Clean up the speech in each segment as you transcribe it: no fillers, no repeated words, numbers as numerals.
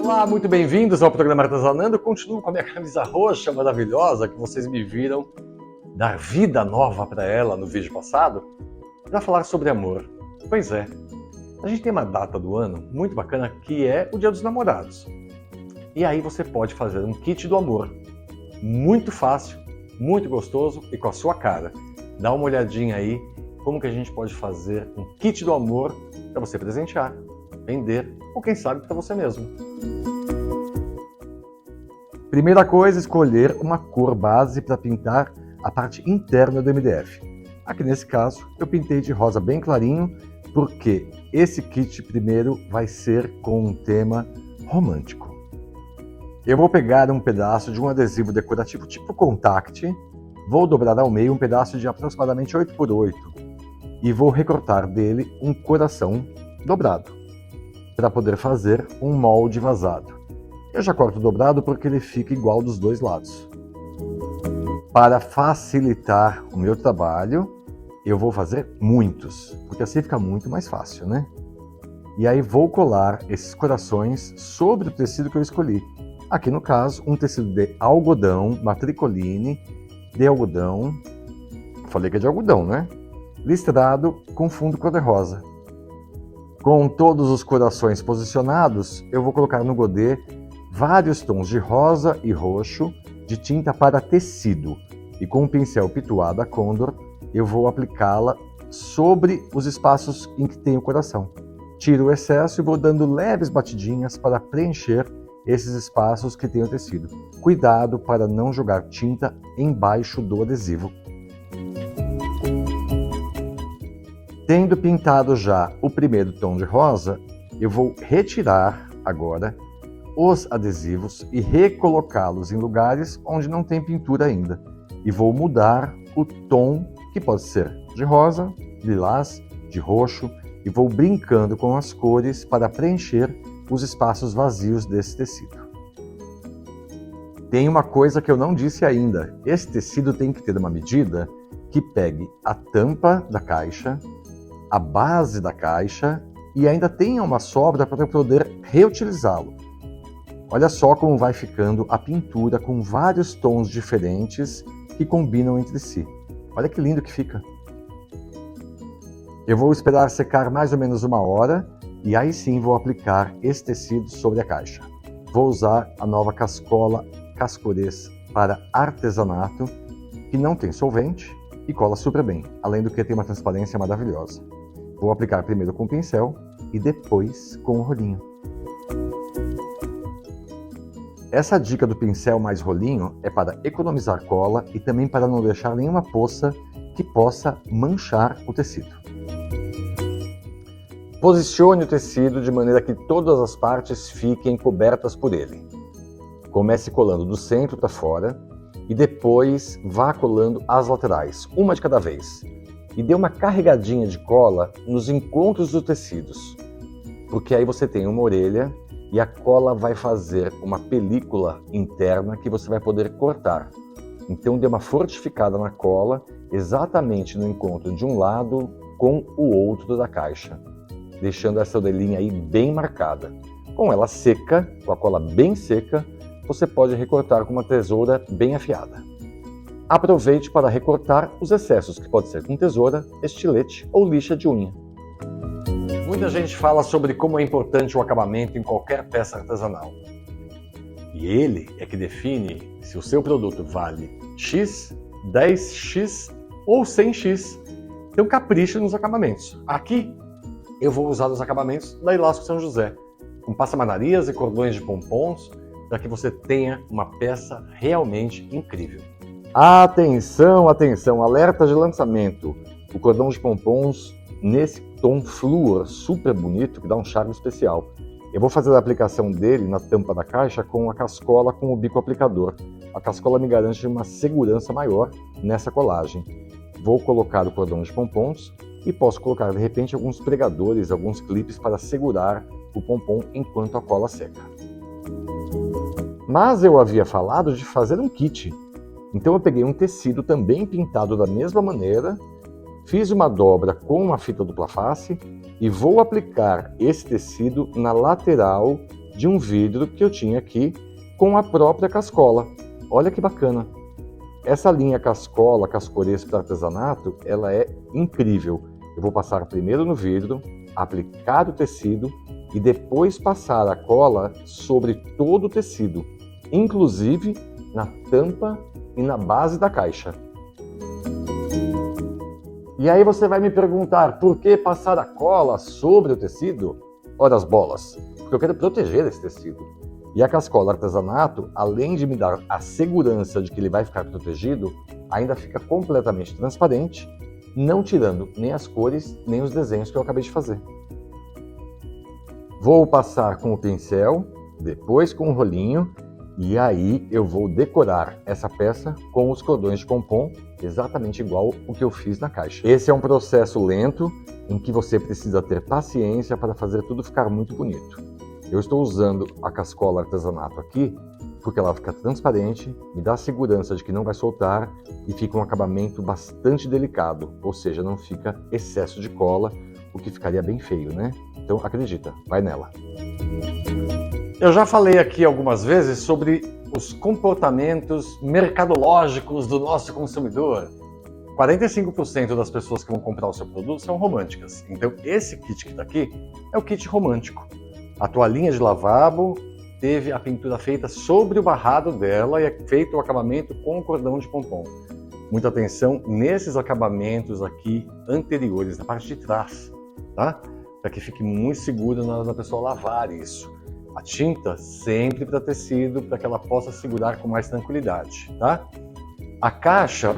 Olá, muito bem-vindos ao programa Artesanando. Eu continuo com a minha camisa roxa maravilhosa que vocês me viram dar vida nova para ela no vídeo passado, para falar sobre amor. Pois é, a gente tem uma data do ano muito bacana que é o Dia dos Namorados. E aí você pode fazer um kit do amor, muito fácil, muito gostoso e com a sua cara. Dá uma olhadinha aí como que a gente pode fazer um kit do amor para você presentear, vender ou quem sabe para você mesmo. Primeira coisa, escolher uma cor base para pintar a parte interna do MDF. Aqui nesse caso, eu pintei de rosa bem clarinho, porque esse kit primeiro vai ser com um tema romântico. Eu vou pegar um pedaço de um adesivo decorativo tipo Contact, vou dobrar ao meio um pedaço de aproximadamente 8x8 e vou recortar dele um coração dobrado, para poder fazer um molde vazado. Eu já corto dobrado porque ele fica igual dos dois lados. Para facilitar o meu trabalho, eu vou fazer muitos, porque assim fica muito mais fácil, né? E aí vou colar esses corações sobre o tecido que eu escolhi. Aqui no caso, um tecido de algodão, matricoline, de algodão, falei que é de algodão, né? Listrado com fundo cor-de-rosa. Com todos os corações posicionados, eu vou colocar no godê vários tons de rosa e roxo de tinta para tecido. E com um pincel pituado a Condor, eu vou aplicá-la sobre os espaços em que tem o coração. Tiro o excesso e vou dando leves batidinhas para preencher esses espaços que tem o tecido. Cuidado para não jogar tinta embaixo do adesivo. Tendo pintado já o primeiro tom de rosa, eu vou retirar agora os adesivos e recolocá-los em lugares onde não tem pintura ainda. E vou mudar o tom, que pode ser de rosa, lilás, de roxo, e vou brincando com as cores para preencher os espaços vazios desse tecido. Tem uma coisa que eu não disse ainda. Esse tecido tem que ter uma medida que pegue a tampa da caixa, a base da caixa e ainda tenha uma sobra para poder reutilizá-lo. Olha só como vai ficando a pintura com vários tons diferentes que combinam entre si. Olha que lindo que fica. Eu vou esperar secar mais ou menos 1 hora e aí sim vou aplicar esse tecido sobre a caixa. Vou usar a nova Cascola Cascorês para artesanato, que não tem solvente e cola super bem, além do que tem uma transparência maravilhosa. Vou aplicar primeiro com o pincel e depois com o rolinho. Essa dica do pincel mais rolinho é para economizar cola e também para não deixar nenhuma poça que possa manchar o tecido. Posicione o tecido de maneira que todas as partes fiquem cobertas por ele. Comece colando do centro para fora e depois vá colando as laterais, uma de cada vez. E dê uma carregadinha de cola nos encontros dos tecidos, porque aí você tem uma orelha e a cola vai fazer uma película interna que você vai poder cortar. Então dê uma fortificada na cola, exatamente no encontro de um lado com o outro da caixa, deixando essa orelhinha aí bem marcada. Com ela seca, com a cola bem seca, você pode recortar com uma tesoura bem afiada. Aproveite para recortar os excessos, que pode ser com tesoura, estilete ou lixa de unha. Muita gente fala sobre como é importante o acabamento em qualquer peça artesanal. E ele é que define se o seu produto vale X, 10X ou 100X. Então capriche nos acabamentos. Aqui eu vou usar os acabamentos da Elástico São José, com passamanarias e cordões de pompons, para que você tenha uma peça realmente incrível. Atenção, atenção, alerta de lançamento. O cordão de pompons nesse tom flúor super bonito que dá um charme especial. Eu vou fazer a aplicação dele na tampa da caixa com a cascola com o bico aplicador. A cascola me garante uma segurança maior nessa colagem. Vou colocar o cordão de pompons e posso colocar de repente alguns pregadores, alguns clipes para segurar o pompom enquanto a cola seca. Mas eu havia falado de fazer um kit. Então eu peguei um tecido também pintado da mesma maneira, fiz uma dobra com uma fita dupla face e vou aplicar esse tecido na lateral de um vidro que eu tinha aqui com a própria cascola. Olha que bacana! Essa linha Cascola Cascoresp para artesanato, ela é incrível. Eu vou passar primeiro no vidro, aplicar o tecido e depois passar a cola sobre todo o tecido, inclusive na tampa e na base da caixa. E aí você vai me perguntar, por que passar a cola sobre o tecido? Ora as bolas, porque eu quero proteger esse tecido. E a cascola artesanato, além de me dar a segurança de que ele vai ficar protegido, ainda fica completamente transparente, não tirando nem as cores, nem os desenhos que eu acabei de fazer. Vou passar com o pincel, depois com o rolinho, e aí eu vou decorar essa peça com os cordões de pompom, exatamente igual o que eu fiz na caixa. Esse é um processo lento, em que você precisa ter paciência para fazer tudo ficar muito bonito. Eu estou usando a cascola artesanato aqui, porque ela fica transparente, me dá segurança de que não vai soltar e fica um acabamento bastante delicado, ou seja, não fica excesso de cola, o que ficaria bem feio, né? Então acredita, vai nela. Eu já falei aqui algumas vezes sobre os comportamentos mercadológicos do nosso consumidor. 45% das pessoas que vão comprar o seu produto são românticas. Então esse kit que está aqui é o kit romântico. A toalhinha de lavabo teve a pintura feita sobre o barrado dela e é feito o acabamento com o cordão de pompom. Muita atenção nesses acabamentos aqui anteriores, na parte de trás, tá? Para que fique muito seguro na hora da pessoa lavar isso. A tinta sempre para tecido, para que ela possa segurar com mais tranquilidade, tá? A caixa,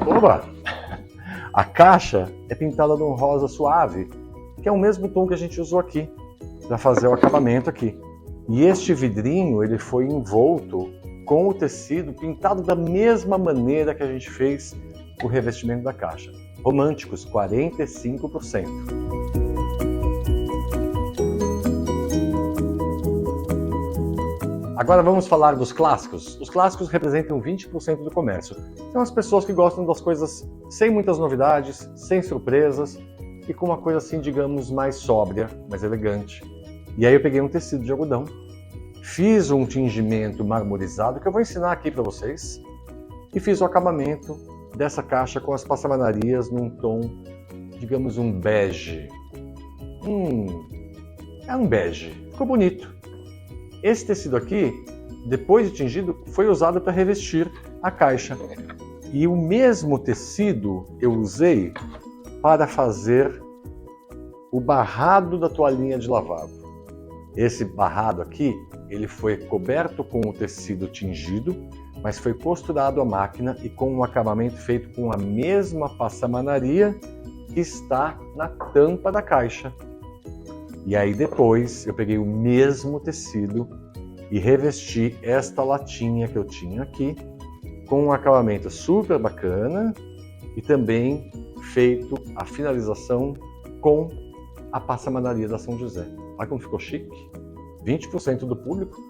a caixa é pintada de um rosa suave, que é o mesmo tom que a gente usou aqui, para fazer o acabamento aqui. E este vidrinho, ele foi envolto com o tecido pintado da mesma maneira que a gente fez o revestimento da caixa. Românticos, 45%. Agora vamos falar dos clássicos. Os clássicos representam 20% do comércio. São as pessoas que gostam das coisas sem muitas novidades, sem surpresas e com uma coisa assim, digamos, mais sóbria, mais elegante. E aí eu peguei um tecido de algodão, fiz um tingimento marmorizado que eu vou ensinar aqui para vocês e fiz o acabamento dessa caixa com as passamanarias num tom, digamos, um bege. É um bege. Ficou bonito. Esse tecido aqui, depois de tingido, foi usado para revestir a caixa. E o mesmo tecido eu usei para fazer o barrado da toalhinha de lavabo. Esse barrado aqui, ele foi coberto com o tecido tingido, mas foi costurado à máquina e com um acabamento feito com a mesma passamanaria que está na tampa da caixa. E aí depois eu peguei o mesmo tecido e revesti esta latinha que eu tinha aqui com um acabamento super bacana e também feito a finalização com a passamanaria da São José. Olha como ficou chique. 20% do público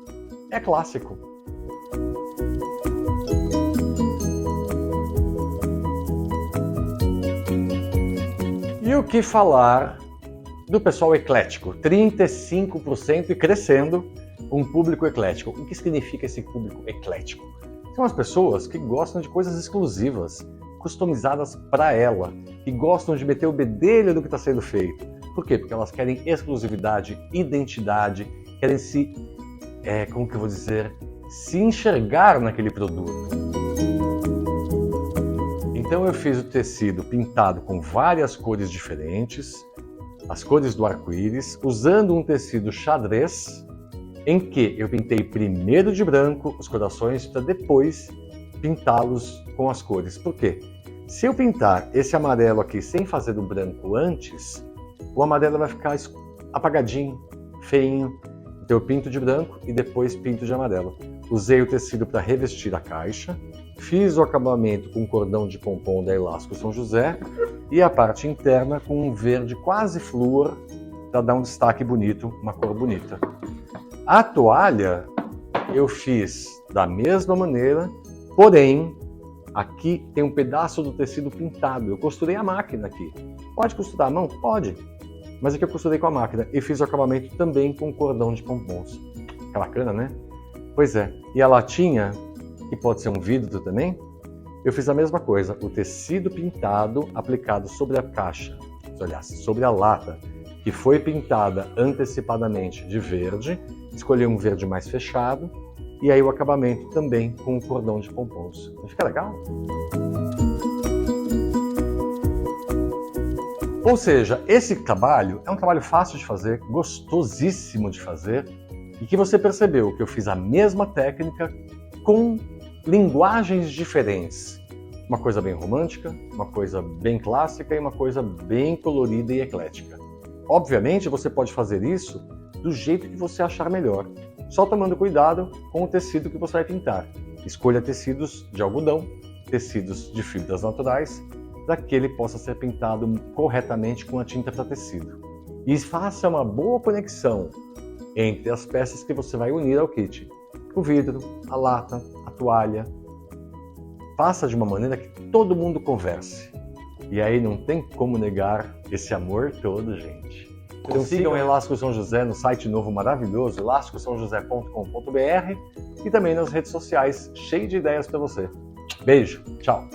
é clássico. E o que falar do pessoal eclético? 35% e crescendo, um público eclético. O que significa esse público eclético? São as pessoas que gostam de coisas exclusivas, customizadas para ela, que gostam de meter o bedelho do que está sendo feito. Por quê? Porque elas querem exclusividade, identidade, querem se enxergar naquele produto. Então eu fiz o tecido pintado com várias cores diferentes, as cores do arco-íris, usando um tecido xadrez, em que eu pintei primeiro de branco os corações para depois pintá-los com as cores. Por quê? Se eu pintar esse amarelo aqui sem fazer o branco antes, o amarelo vai ficar apagadinho, feinho. Então eu pinto de branco e depois pinto de amarelo. Usei o tecido para revestir a caixa, fiz o acabamento com cordão de pompom da Elástico São José e a parte interna com um verde quase flúor para dar um destaque bonito, uma cor bonita. A toalha eu fiz da mesma maneira, porém aqui tem um pedaço do tecido pintado. Eu costurei a máquina aqui. Pode costurar a mão? Pode. Mas aqui eu costurei com a máquina e fiz o acabamento também com cordão de pompons. Fica bacana, né? Pois é. E a latinha, que pode ser um vidro também, eu fiz a mesma coisa. O tecido pintado aplicado sobre a caixa, aliás, sobre a lata, que foi pintada antecipadamente de verde, escolhi um verde mais fechado, e aí o acabamento também com um cordão de pompons. Não fica legal? Ou seja, esse trabalho é um trabalho fácil de fazer, gostosíssimo de fazer, e que você percebeu que eu fiz a mesma técnica com linguagens diferentes. Uma coisa bem romântica, uma coisa bem clássica e uma coisa bem colorida e eclética. Obviamente, você pode fazer isso do jeito que você achar melhor, só tomando cuidado com o tecido que você vai pintar. Escolha tecidos de algodão, tecidos de fibras naturais, para que ele possa ser pintado corretamente com a tinta para tecido. E faça uma boa conexão entre as peças que você vai unir ao kit. O vidro, a lata, a toalha. Faça de uma maneira que todo mundo converse. E aí não tem como negar esse amor todo, gente. Então sigam o Elástico São José no site novo maravilhoso, elasticosãojosé.com.br, e também nas redes sociais, cheio de ideias para você. Beijo, tchau!